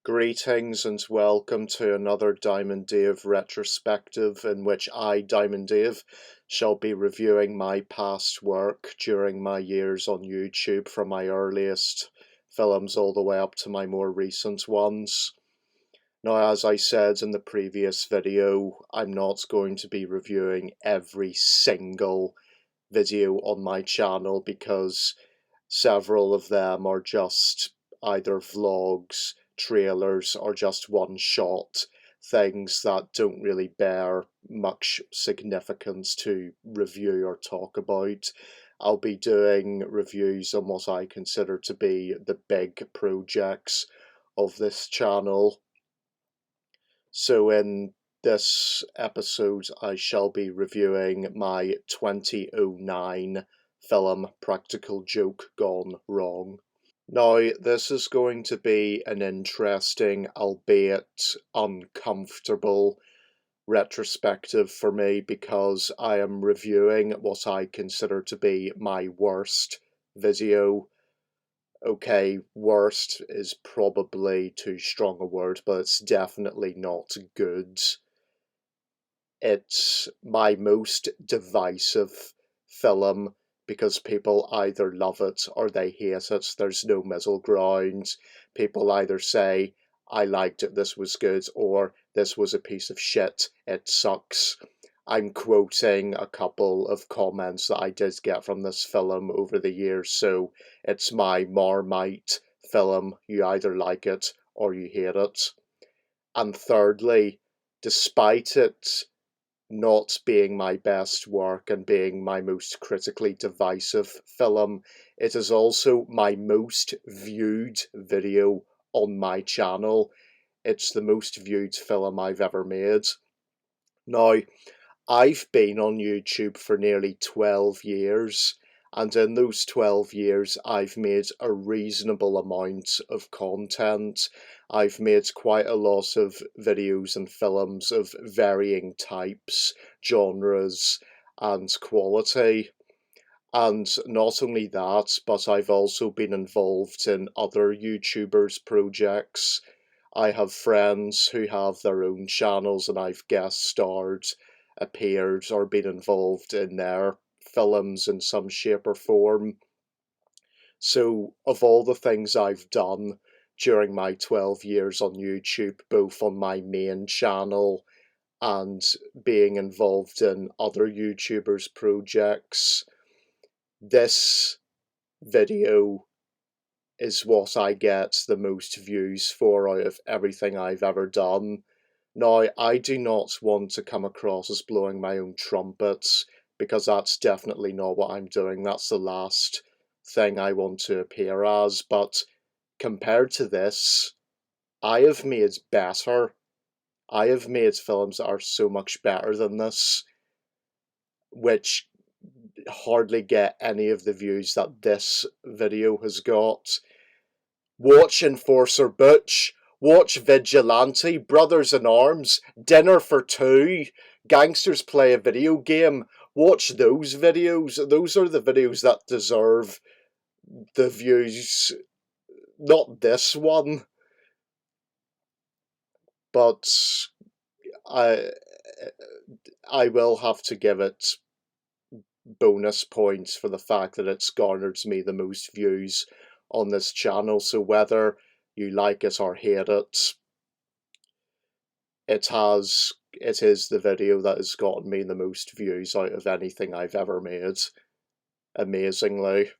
Greetings and welcome to another Diamond Dave retrospective in which I, Diamond Dave, shall be reviewing my past work during my years on YouTube from my earliest films all the way up to my more recent ones. Now, as I said in the previous video, I'm not going to be reviewing every single video on my channel because several of them are just either vlogs, trailers, or just one-shot things that don't really bear much significance to review or talk about. I'll be doing reviews on what I consider to be the big projects of this channel. So in this episode, I shall be reviewing my 2009 film Practical Joke Gone Wrong. Now, this is going to be an interesting, albeit uncomfortable, retrospective for me because I am reviewing what I consider to be my worst video. Okay, worst is probably too strong a word, but it's definitely not good. It's my most divisive film because people either love it or they hate it. There's no middle ground. People either say, I liked it, this was good, or this was a piece of shit, it sucks. I'm quoting a couple of comments that I did get from this film over the years, so it's my Marmite film. You either like it or you hate it. And thirdly, despite it not being my best work and being my most critically divisive film, it is also my most viewed video on my channel. It's the most viewed film I've ever made. Now, I've been on YouTube for nearly 12 years, and in those 12 years I've made a reasonable amount of content. I've made quite a lot of videos and films of varying types, genres, and quality. And not only that, but I've also been involved in other YouTubers' projects. I have friends who have their own channels and I've guest starred, appeared, or been involved in their films in some shape or form. So, of all the things I've done during my 12 years on YouTube, both on my main channel and being involved in other YouTubers' projects, this video is what I get the most views for out of everything I've ever done. Now, I do not want to come across as blowing my own trumpets, because that's definitely not what I'm doing. That's the last thing I want to appear as, but compared to this, I have made better. I have made films that are so much better than this, which hardly get any of the views that this video has got. Watch Enforcer Butch, watch Vigilante, Brothers in Arms, Dinner for Two, Gangsters Play a Video Game. Watch those videos. Those are the videos that deserve the views, not this one. But I, I will have to give it bonus points for the fact that it's garnered me the most views on this channel. So whether you like it or hate it, it is the video that has gotten me the most views out of anything I've ever made, amazingly.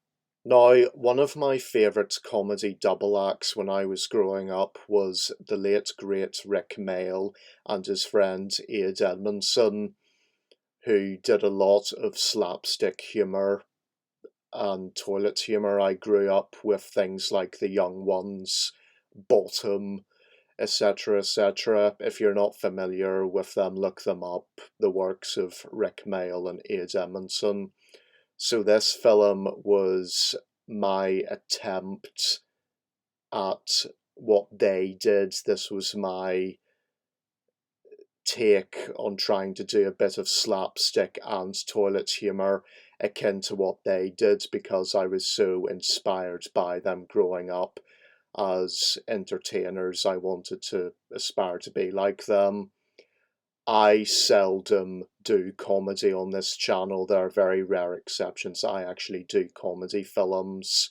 Now, one of my favourite comedy double acts when I was growing up was the late great Rick Mail and his friend Ade Edmondson, who did a lot of slapstick humour and toilet humour. I grew up with things like The Young Ones, Bottom, etc., etc. If you're not familiar with them, look them up. The works of Rick Mail and Ade Edmondson. So this film was my attempt at what they did. This was my take on trying to do a bit of slapstick and toilet humour akin to what they did, because I was so inspired by them growing up. as entertainers. I wanted to aspire to be like them. I seldom do comedy on this channel. There are very rare exceptions. I actually do comedy films.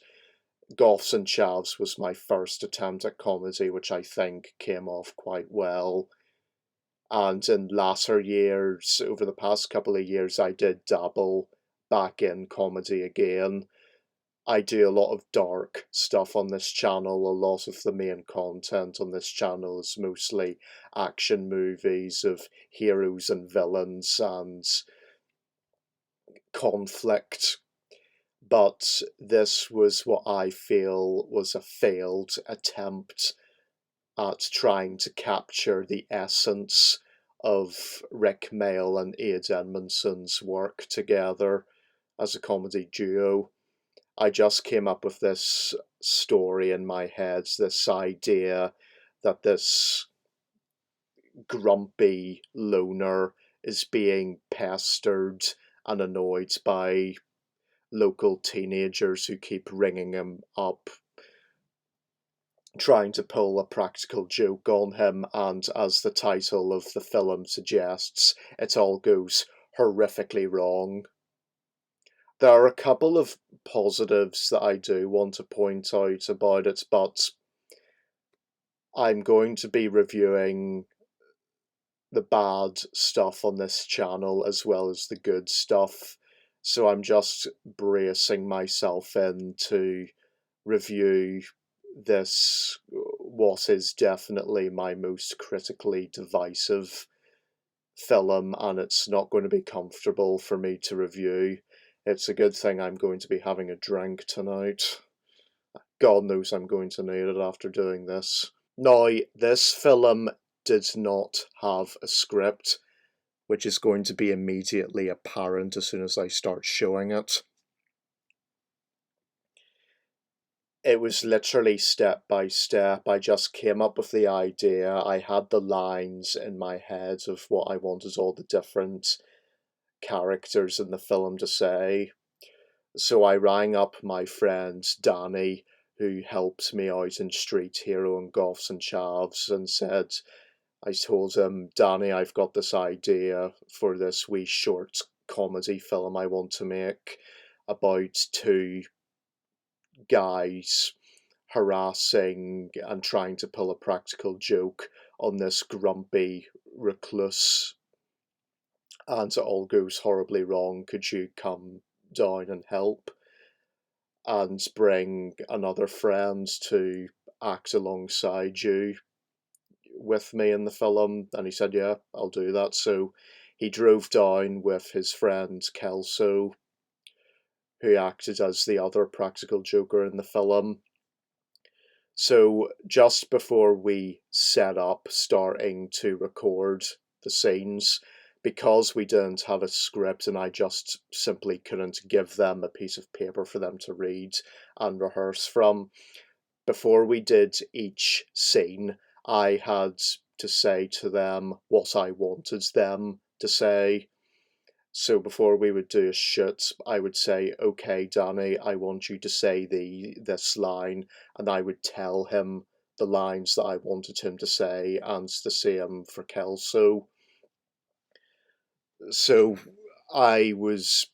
Goths and Chavs was my first attempt at comedy, which I think came off quite well. And in latter years, over the past couple of years, I did dabble back in comedy again. I do a lot of dark stuff on this channel. A lot of the main content on this channel is mostly action movies of heroes and villains and conflict. But this was what I feel was a failed attempt at trying to capture the essence of Rick Mayall and Ade Edmondson's work together as a comedy duo. I just came up with this story in my head, this idea that this grumpy loner is being pestered and annoyed by local teenagers who keep ringing him up, trying to pull a practical joke on him, and as the title of the film suggests, it all goes horrifically wrong. There are a couple of positives that I do want to point out about it, but I'm going to be reviewing the bad stuff on this channel as well as the good stuff, so I'm just bracing myself in to review this, what is definitely my most critically divisive film, and it's not going to be comfortable for me to review. It's a good thing I'm going to be having a drink tonight. God knows I'm going to need it after doing this. Now, this film did not have a script, which is going to be immediately apparent as soon as I start showing it. It was literally step by step. I just came up with the idea. I had the lines in my head of what I wanted all the different characters in the film to say. So I rang up my friend Danny, who helped me out in Street Hero and Goths and Chavs, and said, I told him, Danny, I've got this idea for this wee short comedy film I want to make about two guys harassing and trying to pull a practical joke on this grumpy recluse, and it all goes horribly wrong. Could you come down and help and bring another friend to act alongside you with me in the film? And he said, yeah, I'll do that. So he drove down with his friend Kelso, who acted as the other practical joker in the film. So just before we set up starting to record the scenes, because we didn't have a script and I just simply couldn't give them a piece of paper for them to read and rehearse from, before we did each scene, I had to say to them what I wanted them to say. So before we would do a shoot, I would say, okay, Danny, I want you to say this line, and I would tell him the lines that I wanted him to say, and the same for Kelso. So I was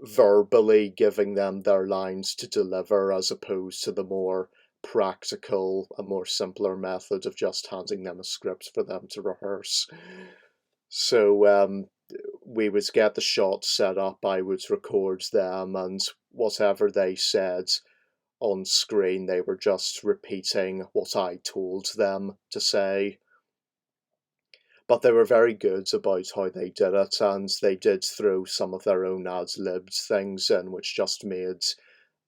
verbally giving them their lines to deliver, as opposed to the more practical, a more simpler method of just handing them a script for them to rehearse. So we would get the shots set up, I would record them, and whatever they said on screen, they were just repeating what I told them to say. But they were very good about how they did it, and they did throw some of their own ad-libbed things in, which just made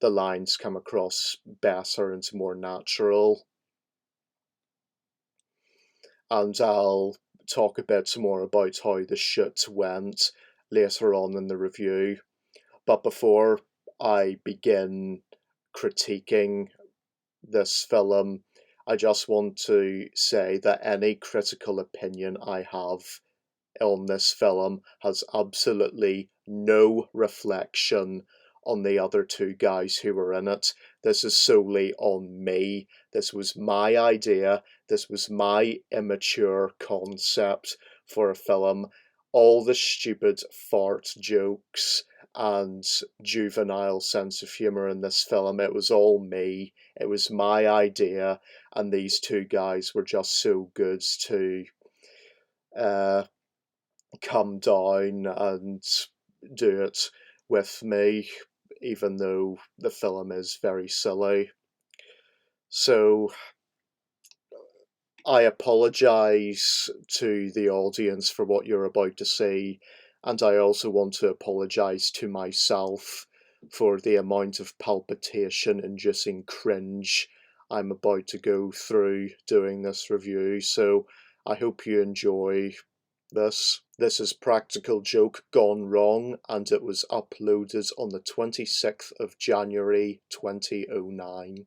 the lines come across better and more natural. And I'll talk a bit more about how the shoot went later on in the review. But before I begin critiquing this film, I just want to say that any critical opinion I have on this film has absolutely no reflection on the other two guys who were in it. This is solely on me. This was my idea. This was my immature concept for a film. All the stupid fart jokes and juvenile sense of humour in this film, it was all me. It was my idea, and these two guys were just so good to come down and do it with me, even though the film is very silly. So I apologise to the audience for what you're about to see, and I also want to apologise to myself for the amount of palpitation-inducing cringe I'm about to go through doing this review, so I hope you enjoy this. This is Practical Joke Gone Wrong, and it was uploaded on the 26th of January 2009.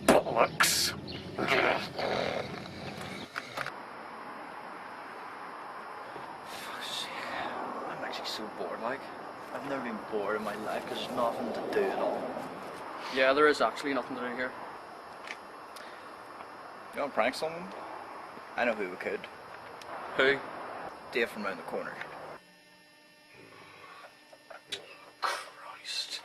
Bollocks. I'm actually so bored, like. I've never been bored in my life because there's nothing to do at all. Yeah, there is actually nothing to do here. You want to prank someone? I know who we could. Who? Dave from round the corner. Christ.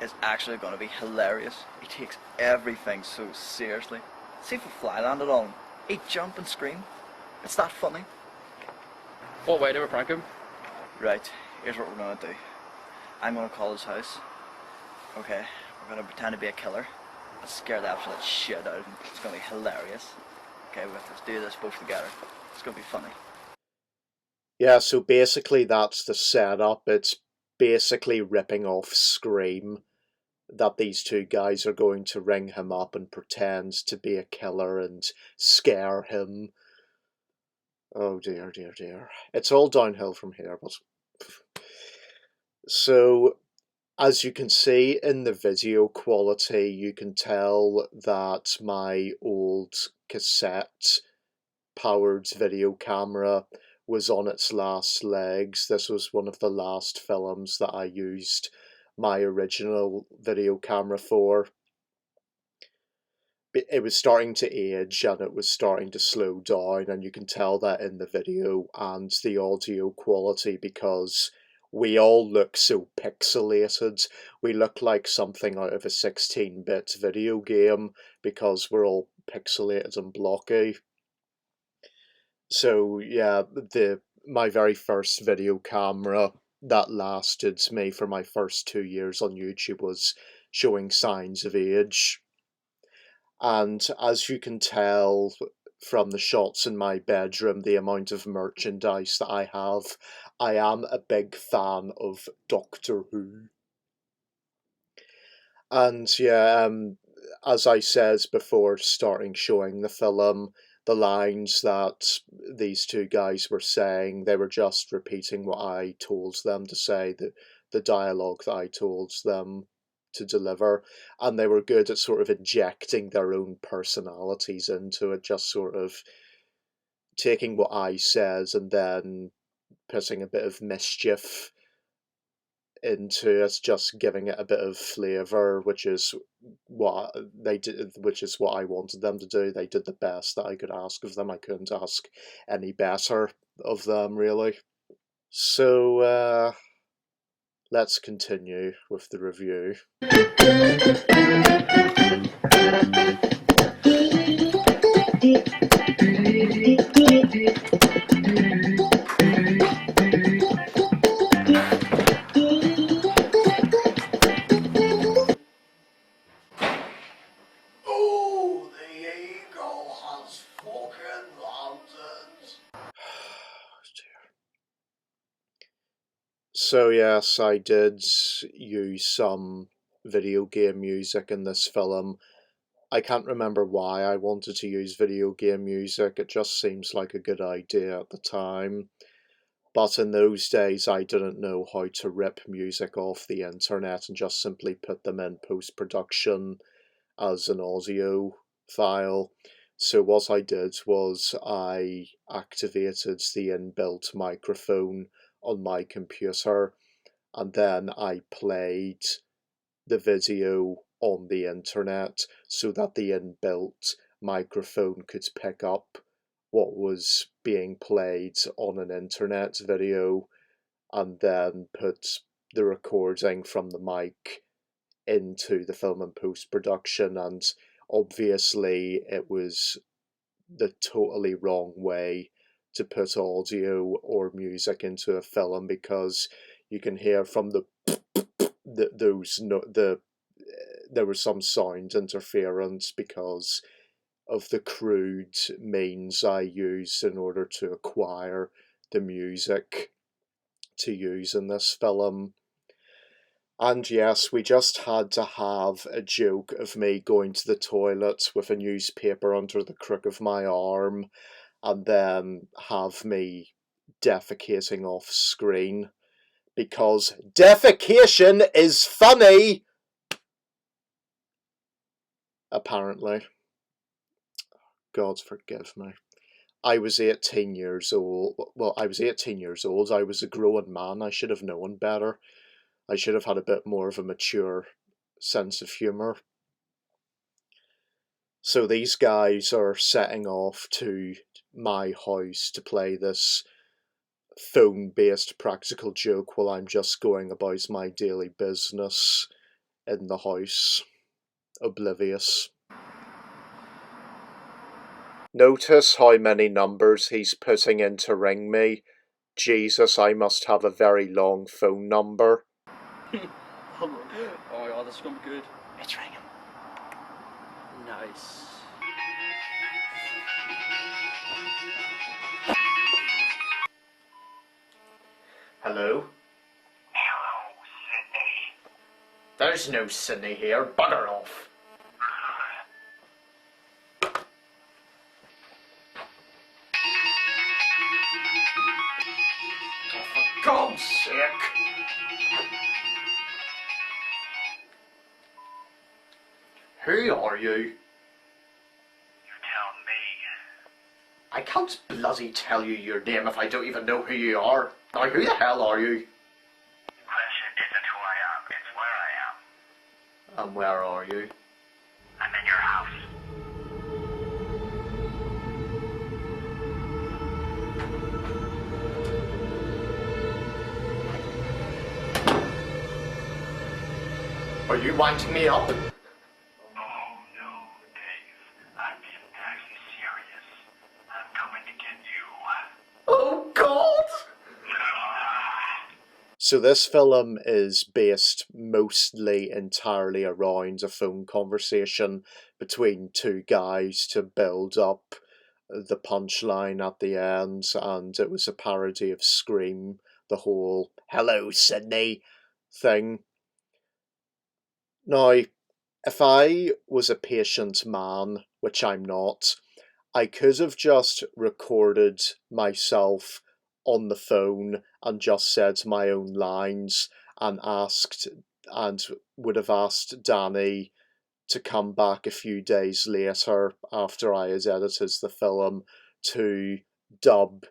It's actually going to be hilarious. He takes everything so seriously. See if a fly landed on him. He'd jump and scream. It's that funny. What way do we prank him? Right, here's what we're going to do. I'm going to call his house. Okay, we're going to pretend to be a killer and scare the absolute shit out of him. It's going to be hilarious. Okay, we have to do this both together. It's going to be funny. Yeah, so basically that's the setup. It's basically ripping off Scream, that these two guys are going to ring him up and pretend to be a killer and scare him. Oh dear, dear, dear. It's all downhill from here, but... So, as you can see in the video quality, you can tell that my old cassette-powered video camera was on its last legs. This was one of the last films that I used my original video camera for. It was starting to age and it was starting to slow down, and you can tell that in the video and the audio quality because we all look so pixelated. We look like something out of a 16-bit video game because we're all pixelated and blocky. So yeah, my very first video camera that lasted me for my first 2 years on YouTube was showing signs of age. And as you can tell from the shots in my bedroom, the amount of merchandise that I am a big fan of Doctor Who. And yeah, as I said before starting showing the film, the lines that these two guys were saying, they were just repeating what I told them to say, the dialogue that I told them to deliver, and they were good at sort of injecting their own personalities into it, just sort of taking what I says and then putting a bit of mischief into it, just giving it a bit of flavour, which is what they did, which is what I wanted them to do. They did the best that I could ask of them. I couldn't ask any better of them, really. So, let's continue with the review. So yes, I did use some video game music in this film. I can't remember why I wanted to use video game music, it just seems like a good idea at the time. But in those days, I didn't know how to rip music off the internet and just simply put them in post production as an audio file. So, what I did was I activated the inbuilt microphone on my computer and then I played the video on the internet so that the inbuilt microphone could pick up what was being played on an internet video and then put the recording from the mic into the film and post production. And obviously, it was the totally wrong way to put audio or music into a film because you can hear from those no, the there was some sound interference because of the crude means I used in order to acquire the music to use in this film. And yes, we just had to have a joke of me going to the toilet with a newspaper under the crook of my arm and then have me defecating off screen because defecation is funny, apparently. God forgive me. I was 18 years old. Well, I was 18 years old. I was a grown man. I should have known better. I should have had a bit more of a mature sense of humour. So these guys are setting off to my house to play this phone-based practical joke while I'm just going about my daily business in the house, oblivious. Notice how many numbers he's putting in to ring me. Jesus, I must have a very long phone number. Oh my god, this is gonna be good. It's ringing. Nice. Hello? Hello, Sydney. There's no Sydney here. Bugger off. For God's sake. Who are you? You tell me. I can't bloody tell you your name if I don't even know who you are. Now, who the hell are you? The question isn't who I am, it's where I am. And where are you? I'm in your house. Are you winding me up? Oh, no, Dave. I'm being deadly serious. I'm coming to get you. Oh, God! So this film is based mostly entirely around a phone conversation between two guys to build up the punchline at the end, and it was a parody of Scream, the whole "Hello, Sydney" thing. Now, if I was a patient man, which I'm not, I could have just recorded myself on the phone and just said my own lines and would have asked Danny to come back a few days later after I had edited the film to dub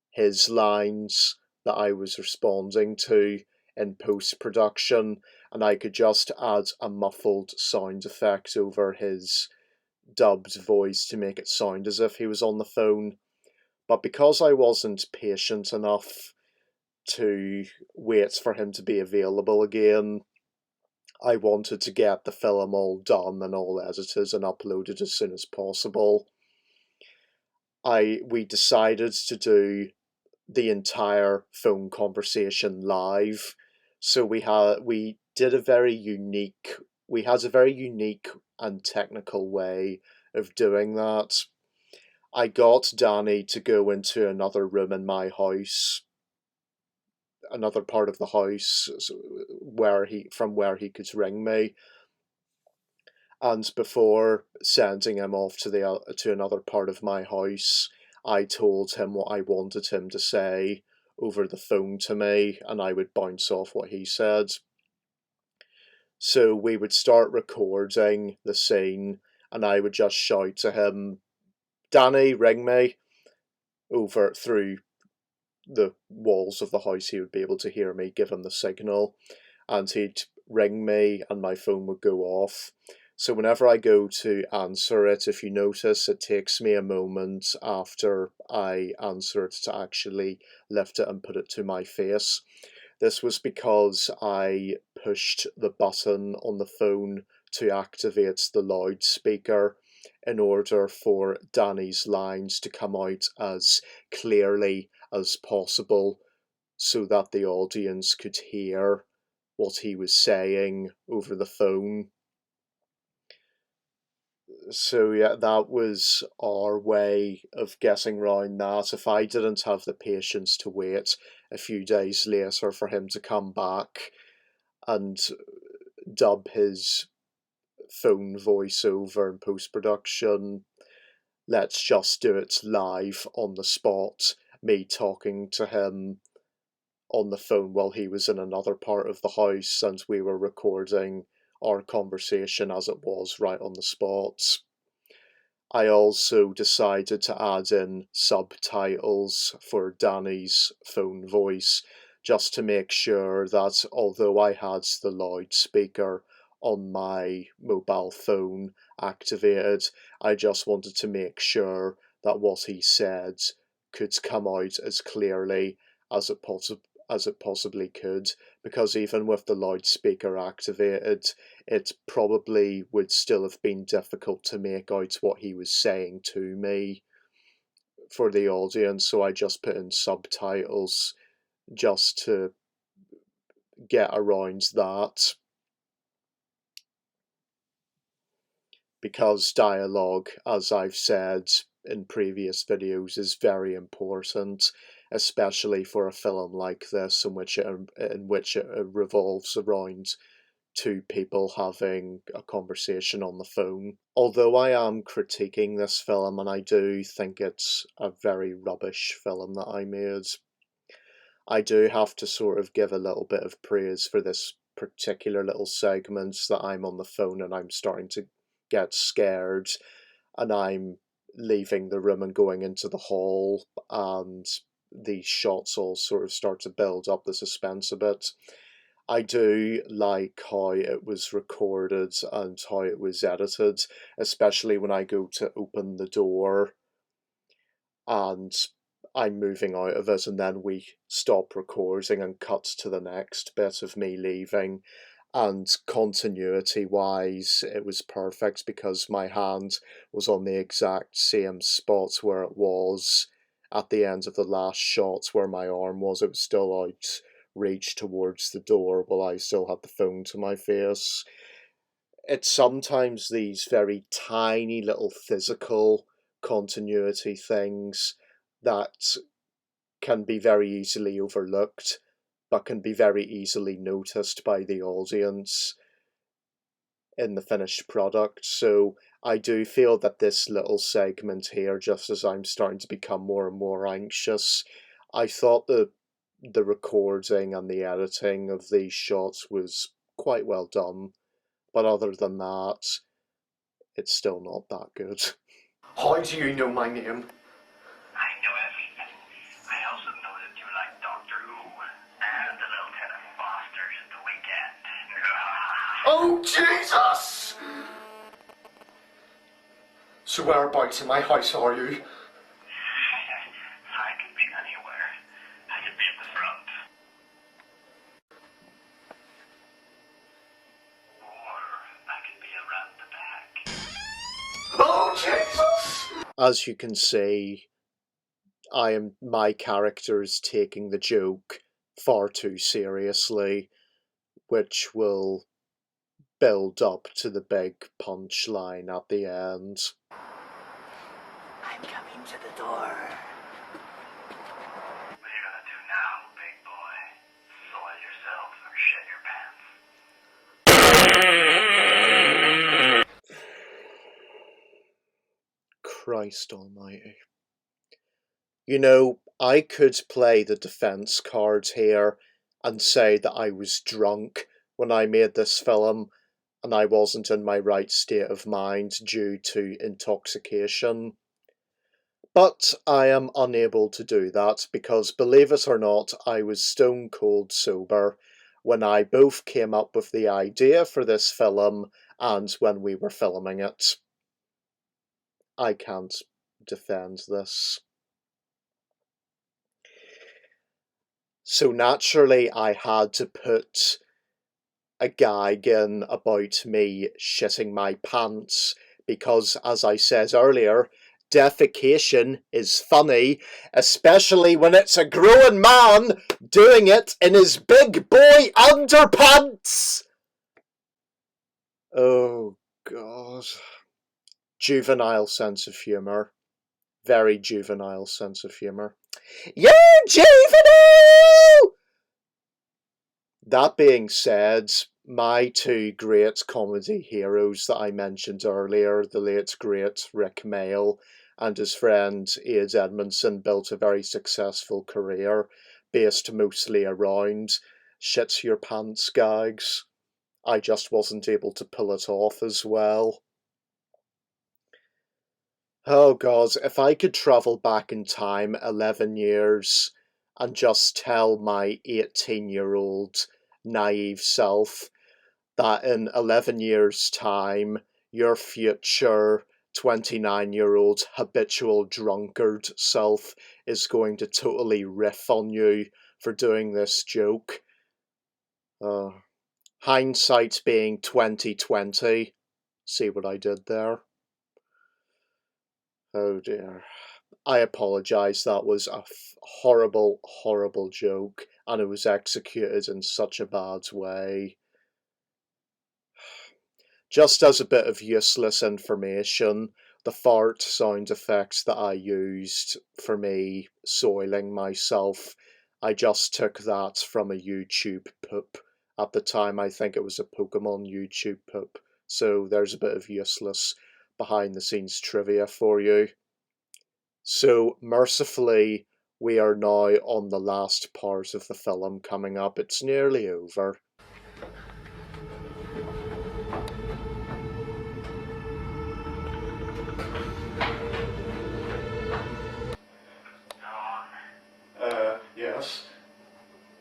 his lines that I was responding to in post production, and I could just add a muffled sound effect over his dubbed voice to make it sound as if he was on the phone. But because I wasn't patient enough to wait for him to be available again, I wanted to get the film all done and all edited and uploaded as soon as possible. We decided to do the entire phone conversation live. So we had a very unique and technical way of doing that. I got Danny to go into another room in my house another part of the house from where he could ring me. And before sending him off to another part of my house, I told him what I wanted him to say over the phone to me, and I would bounce off what he said. So we would start recording the scene, and I would just shout to him, "Danny, ring me," over through the walls of the house. He would be able to hear me give him the signal, and he'd ring me and my phone would go off. So whenever I go to answer it, if you notice, it takes me a moment after I answer it to actually lift it and put it to my face. This was because I pushed the button on the phone to activate the loudspeaker in order for Danny's lines to come out as clearly as possible so that the audience could hear what he was saying over the phone. So yeah, that was our way of getting round that. If I didn't have the patience to wait a few days later for him to come back and dub his phone voice over in post-production, let's just do it live on the spot, me talking to him on the phone while he was in another part of the house, and we were recording our conversation as it was right on the spot. I also decided to add in subtitles for Danny's phone voice, just to make sure that although I had the loudspeaker on my mobile phone activated, I just wanted to make sure that what he said could come out as clearly as it possibly could, because even with the loudspeaker activated, it probably would still have been difficult to make out what he was saying to me for the audience, so I just put in subtitles just to get around that. Because dialogue, as I've said in previous videos, is very important, especially for a film like this, in which it revolves around two people having a conversation on the phone. Although I am critiquing this film, and I do think it's a very rubbish film that I made, I do have to sort of give a little bit of praise for this particular little segment that I'm on the phone and I'm starting to get scared, and I'm leaving the room and going into the hall, and the shots all sort of start to build up the suspense a bit. I do like how it was recorded and how it was edited, especially when I go to open the door and I'm moving out of it, and then we stop recording and cut to the next bit of me leaving. And continuity wise, it was perfect because my hand was on the exact same spot where it was at the end of the last shot, where my arm was. It was still out reach towards the door while I still had the phone to my face. It's sometimes these very tiny little physical continuity things that can be very easily overlooked, but can be very easily noticed by the audience in the finished product. So I do feel that this little segment here, just as I'm starting to become more and more anxious, I thought the recording and the editing of these shots was quite well done, but other than that, it's still not that good. How do you know my name? I know everything. I also know that you like Doctor Who and the little Lieutenant Foster's at the weekend. Oh, Jesus! So whereabouts in my house are you? I could be anywhere. I could be at the front. Or I could be around the back. Oh, Jesus! As you can see, my character is taking the joke far too seriously, which will build up to the big punchline at the end. I'm coming to the door. What are you gonna do now, big boy? Christ almighty. You know, I could play the defense card here and say that I was drunk when I made this film and I wasn't in my right state of mind due to intoxication. But I am unable to do that because, believe it or not, I was stone cold sober when I both came up with the idea for this film and when we were filming it. I can't defend this. So naturally, I had to put a gag in about me shitting my pants because, as I said earlier, defecation is funny, especially when it's a grown man doing it in his big boy underpants. Oh, God. Juvenile sense of humour. Very juvenile sense of humour. You're juvenile! That being said, my two great comedy heroes that I mentioned earlier, the late great Rick Mayall and his friend Ade Edmondson, built a very successful career based mostly around shit your pants gags. I just wasn't able to pull it off as well. Oh God, if I could travel back in time 11 years and just tell my 18-year-old naive self that in 11 years' time, your future 29-year-old habitual drunkard self is going to totally riff on you for doing this joke. Hindsight being 2020. See what I did there? Oh dear. I apologise, that was a horrible, horrible joke, and it was executed in such a bad way. Just as a bit of useless information, the fart sound effects that I used for me soiling myself, I just took that from a YouTube poop. At the time, I think it was a Pokemon YouTube poop. So there's a bit of useless behind the scenes trivia for you. So mercifully, we are now on the last part of the film coming up. It's nearly over. Yes.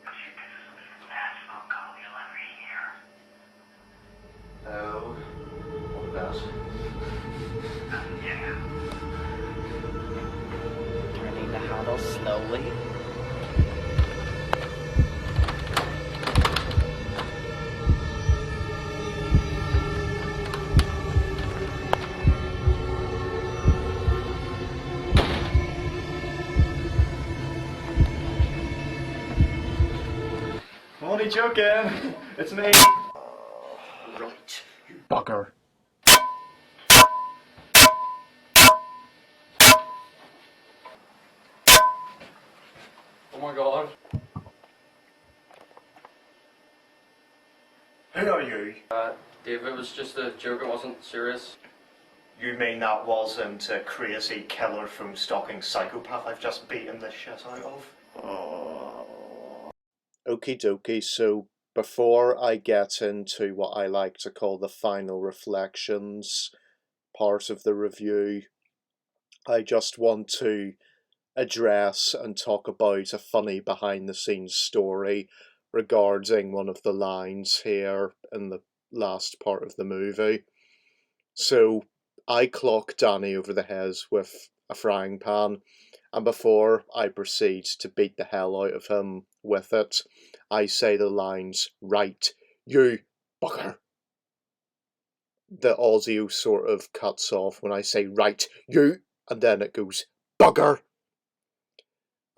If she pisses me pants, I'll call you'll ever hear. Oh, what about? Yeah. Turning the handle slowly. I'm only joking. It's me. Right, you bugger. Oh my god. Who are you? Dave, it was just a joke. It wasn't serious. You mean that wasn't a crazy killer phone stalking psychopath I've just beaten the shit out of? Okie dokie, so before I get into what I like to call the final reflections part of the review, I just want to address and talk about a funny behind the scenes story regarding one of the lines here in the last part of the movie. So I clock Danny over the head with a frying pan, and before I proceed to beat the hell out of him with it, I say the lines, right, you bugger. The audio sort of cuts off when I say, right, you, and then it goes, bugger.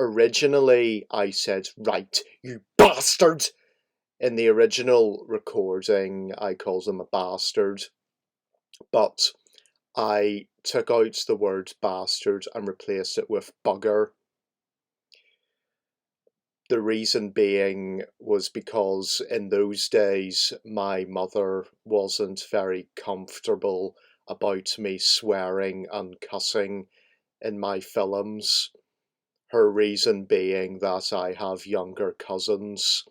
Originally, I said, right, you bastard. In the original recording, I called him a bastard, but I took out the word bastard and replaced it with bugger. The reason being was because in those days my mother wasn't very comfortable about me swearing and cussing in my films. Her reason being that I have younger cousins,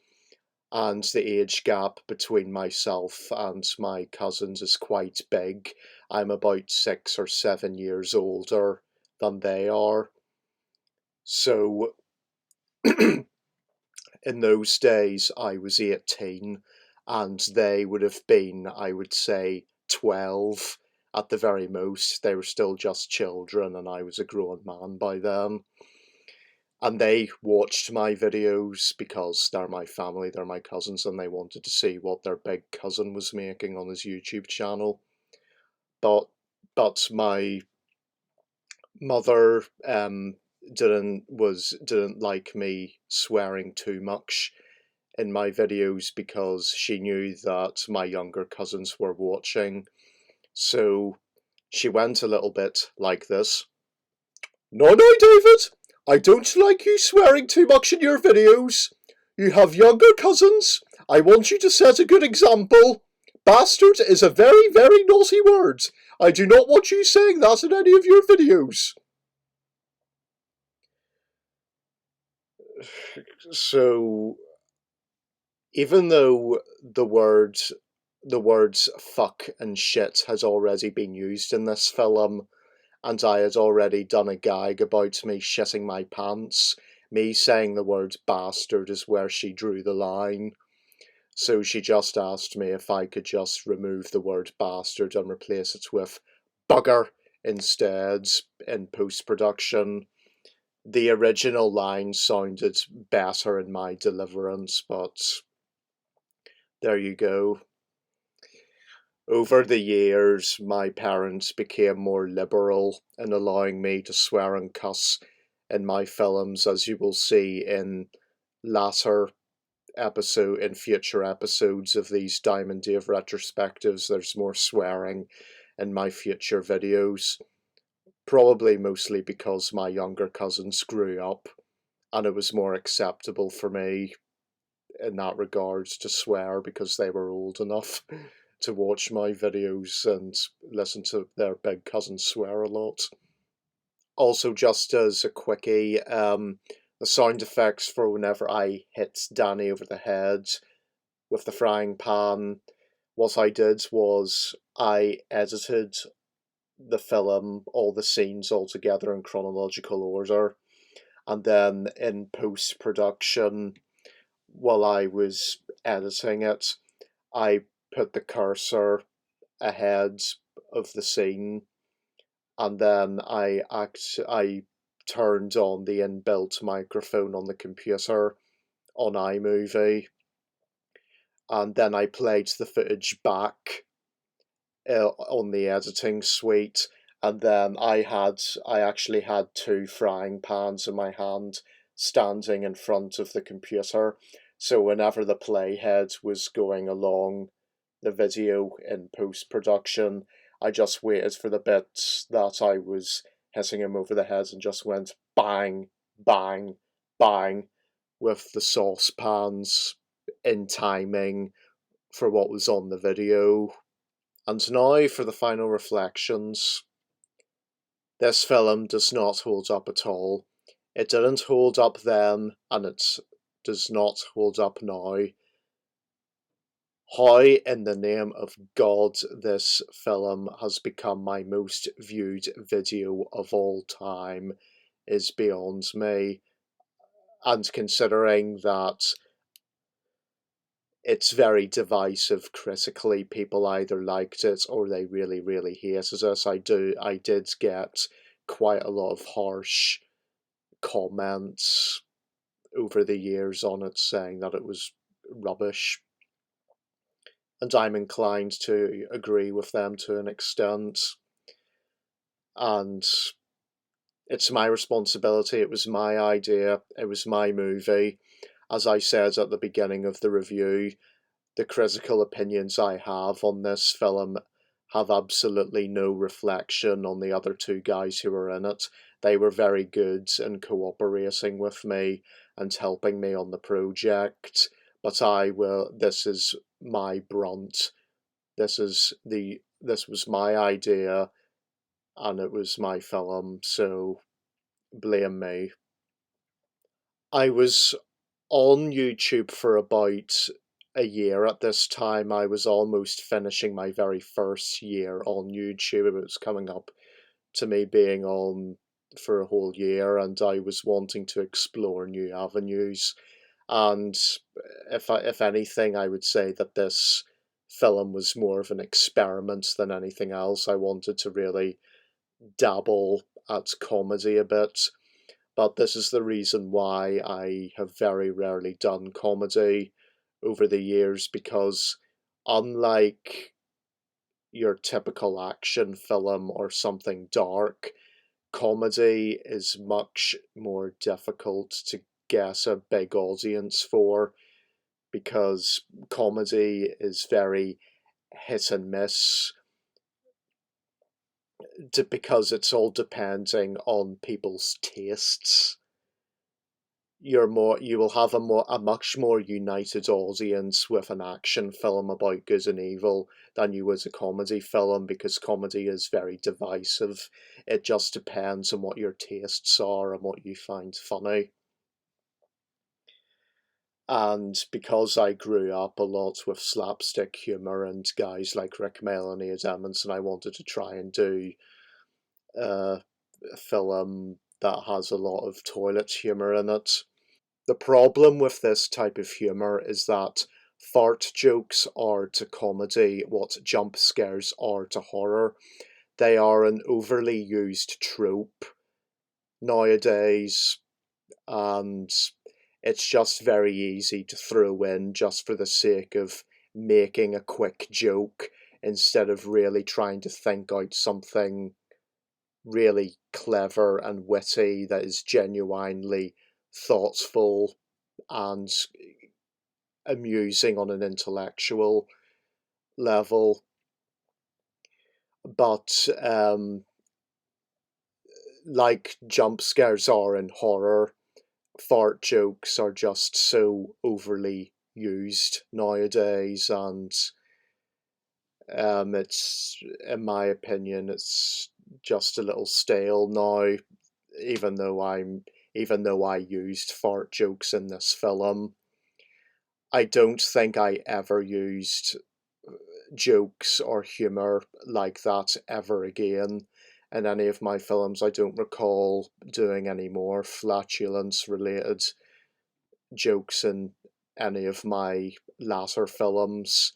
and the age gap between myself and my cousins is quite big. I'm about 6 or 7 years older than they are. So in those days, I was 18, and they would have been, I would say, 12 at the very most. They were still just children, and I was a grown man by then. And they watched my videos because they're my family, they're my cousins, and they wanted to see what their big cousin was making on his YouTube channel. But my mother didn't like me swearing too much in my videos because she knew that my younger cousins were watching. So she went a little bit like this. No, no, David! I don't like you swearing too much in your videos. You have younger cousins. I want you to set a good example. Bastard is a very, very naughty word. I do not want you saying that in any of your videos. So, even though the words fuck and shit has already been used in this film, and I had already done a gag about me shitting my pants, me saying the word bastard is where she drew the line. So she just asked me if I could just remove the word bastard and replace it with bugger instead in post-production. The original line sounded better in my deliverance, but there you go. Over the years, my parents became more liberal in allowing me to swear and cuss in my films, as you will see in future episodes of these Diamond Dave retrospectives. There's more swearing in my future videos, probably mostly because my younger cousins grew up and it was more acceptable for me in that regards to swear because they were old enough to watch my videos and listen to their big cousins swear a lot. Also, just as a quickie, the sound effects for whenever I hit Danny over the head with the frying pan, what I did was I edited the film, all the scenes all together in chronological order, and then in post-production, while I was editing it, I put the cursor ahead of the scene, and then I turned on the inbuilt microphone on the computer on iMovie, and then I played the footage back on the editing suite, and then I actually had two frying pans in my hand standing in front of the computer, so whenever the playhead was going along the video in post-production, I just waited for the bits that I was hitting him over the head and just went bang, bang, bang with the saucepans in timing for what was on the video. And now for the final reflections. This film does not hold up at all. It didn't hold up then, and it does not hold up now. How in the name of God this film has become my most viewed video of all time is beyond me. And considering that it's very divisive critically, people either liked it or they really, really hated it. I did get quite a lot of harsh comments over the years on it saying that it was rubbish. And I'm inclined to agree with them to an extent. And it's my responsibility, it was my idea, it was my movie. As I said at the beginning of the review, the critical opinions I have on this film have absolutely no reflection on the other two guys who were in it. They were very good in cooperating with me and helping me on the project, but this is my brunt. This is the this was my idea and it was my film, so blame me. I was on YouTube for about a year at this time. I was almost finishing my very first year on YouTube. It was coming up to me being on for a whole year, and I was wanting to explore new avenues. And if anything, I would say that this film was more of an experiment than anything else. I wanted to really dabble at comedy a bit, but this is the reason why I have very rarely done comedy over the years, because unlike your typical action film or something dark, comedy is much more difficult to get a big audience for, because comedy is very hit and miss, because it's all depending on people's tastes. You will have a much more united audience with an action film about good and evil than you would a comedy film, because comedy is very divisive. It just depends on what your tastes are and what you find funny. And because I grew up a lot with slapstick humour and guys like Rick Mayall and Ian Edmondson, I wanted to try and do a film that has a lot of toilet humour in it. The problem with this type of humour is that fart jokes are to comedy what jump scares are to horror. They are an overly used trope nowadays, and it's just very easy to throw in just for the sake of making a quick joke, instead of really trying to think out something really clever and witty that is genuinely thoughtful and amusing on an intellectual level. But like jump scares are in horror, fart jokes are just so overly used nowadays, and it's, in my opinion, it's just a little stale now. Even though I used fart jokes in this film, I don't think I ever used jokes or humour like that ever again in any of my films. I don't recall doing any more flatulence related jokes in any of my latter films.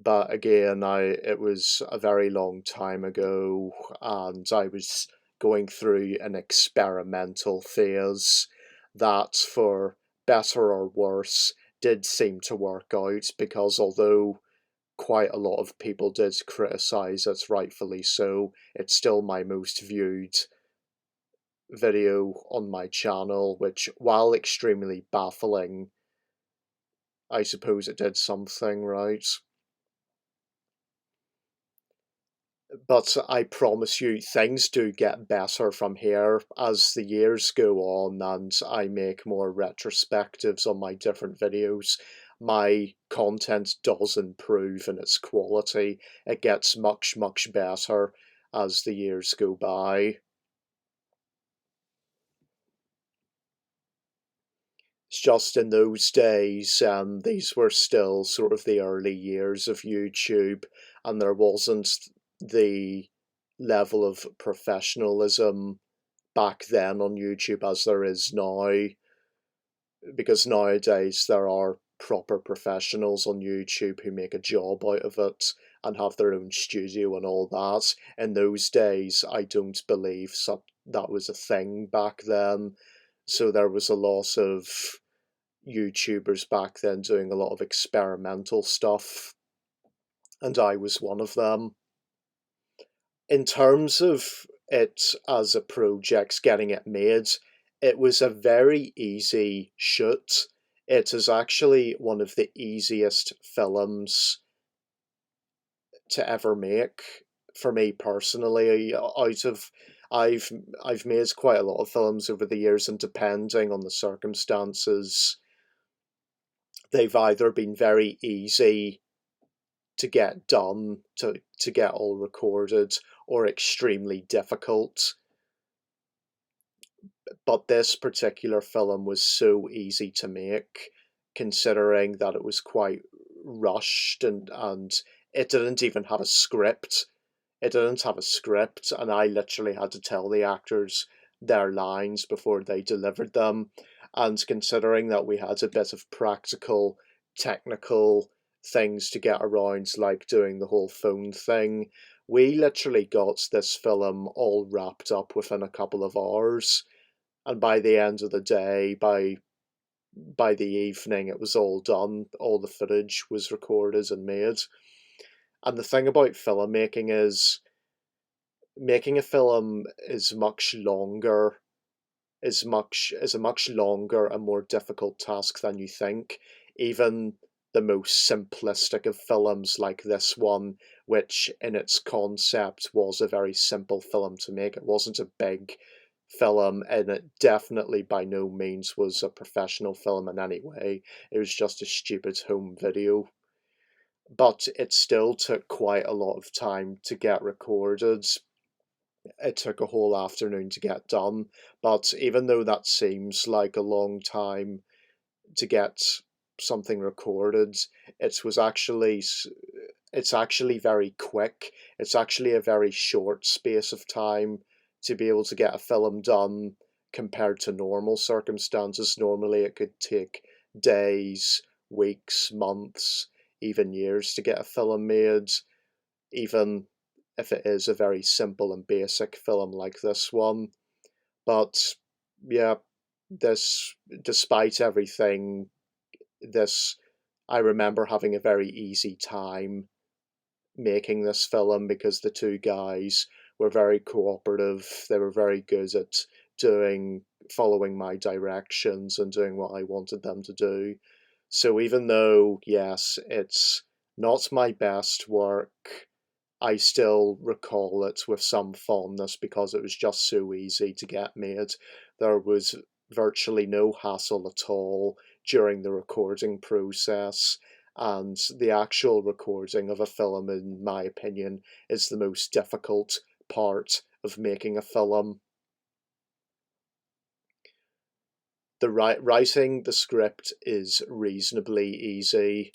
But again, it was a very long time ago, and I was going through an experimental phase that, for better or worse, did seem to work out, because although quite a lot of people did criticise it, rightfully so, it's still my most viewed video on my channel, which, while extremely baffling, I suppose it did something right. But I promise you, things do get better from here as the years go on and I make more retrospectives on my different videos. My content does improve in its quality. It gets much, much better as the years go by. It's just in those days, these were still sort of the early years of YouTube, and there wasn't the level of professionalism back then on YouTube as there is now, because nowadays there are proper professionals on YouTube who make a job out of it and have their own studio and all that. In those days, I don't believe that was a thing back then. So there was a lot of YouTubers back then doing a lot of experimental stuff, and I was one of them. In terms of it as a project, getting it made, it was a very easy shoot. It is actually one of the easiest films to ever make for me personally. I've made quite a lot of films over the years, and depending on the circumstances, they've either been very easy to get done, to get all recorded, or extremely difficult. But this particular film was so easy to make, considering that it was quite rushed, and it didn't even have a script. It didn't have a script, and I literally had to tell the actors their lines before they delivered them. And considering that we had a bit of practical, technical things to get around, like doing the whole phone thing, we literally got this film all wrapped up within a couple of hours. And by the end of the day, by the evening, it was all done. All the footage was recorded and made. And the thing about filmmaking is, making a film is much longer, is a much longer and more difficult task than you think. Even the most simplistic of films like this one, which in its concept was a very simple film to make. It wasn't a big film, and it definitely by no means was a professional film in any way. It was just a stupid home video. But it still took quite a lot of time to get recorded. It took a whole afternoon to get done. But even though that seems like a long time to get something recorded, it was actually it's actually very quick. It's actually a very short space of time to be able to get a film done compared to normal circumstances. Normally it could take days, weeks, months, even years to get a film made, even if it is a very simple and basic film like this one. But yeah, this, despite everything, this, I remember having a very easy time making this film because the two guys were very cooperative. They were very good at following my directions and doing what I wanted them to do. So even though, yes, it's not my best work, I still recall it with some fondness because it was just so easy to get made. There was virtually no hassle at all during the recording process, and the actual recording of a film, in my opinion, is the most difficult part of making a film. Writing the script is reasonably easy.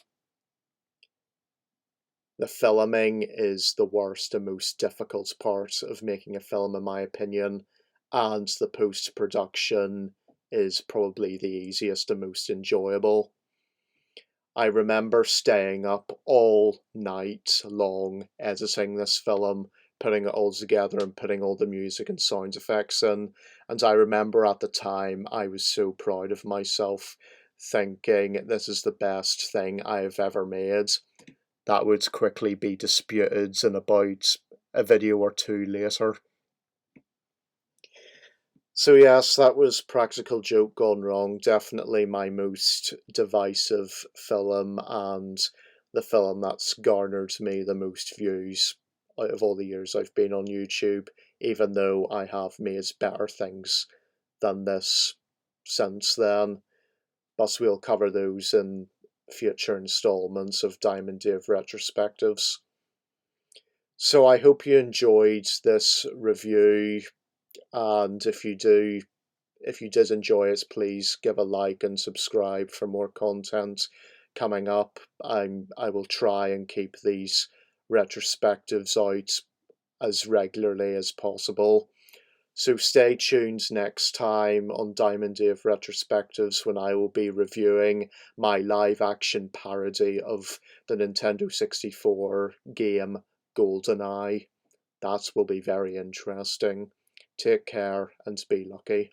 The filming is the worst and most difficult part of making a film, in my opinion, and the post-production is probably the easiest and most enjoyable. I remember staying up all night long editing this film, putting it all together and putting all the music and sound effects in, and I remember at the time I was so proud of myself, thinking this is the best thing I have ever made. That would quickly be disputed in about a video or two later. So yes, that was Practical Joke Gone Wrong. Definitely my most divisive film, and the film that's garnered me the most views out of all the years I've been on YouTube, even though I have made better things than this since then. But we'll cover those in future installments of Diamond Dave Retrospectives. So I hope you enjoyed this review, and if you did enjoy it, please give a like and subscribe for more content coming up. I will try and keep these retrospectives out as regularly as possible. So stay tuned next time on Diamond Dave Retrospectives, when I will be reviewing my live action parody of the Nintendo 64 game GoldenEye. That will be very interesting. Take care and be lucky.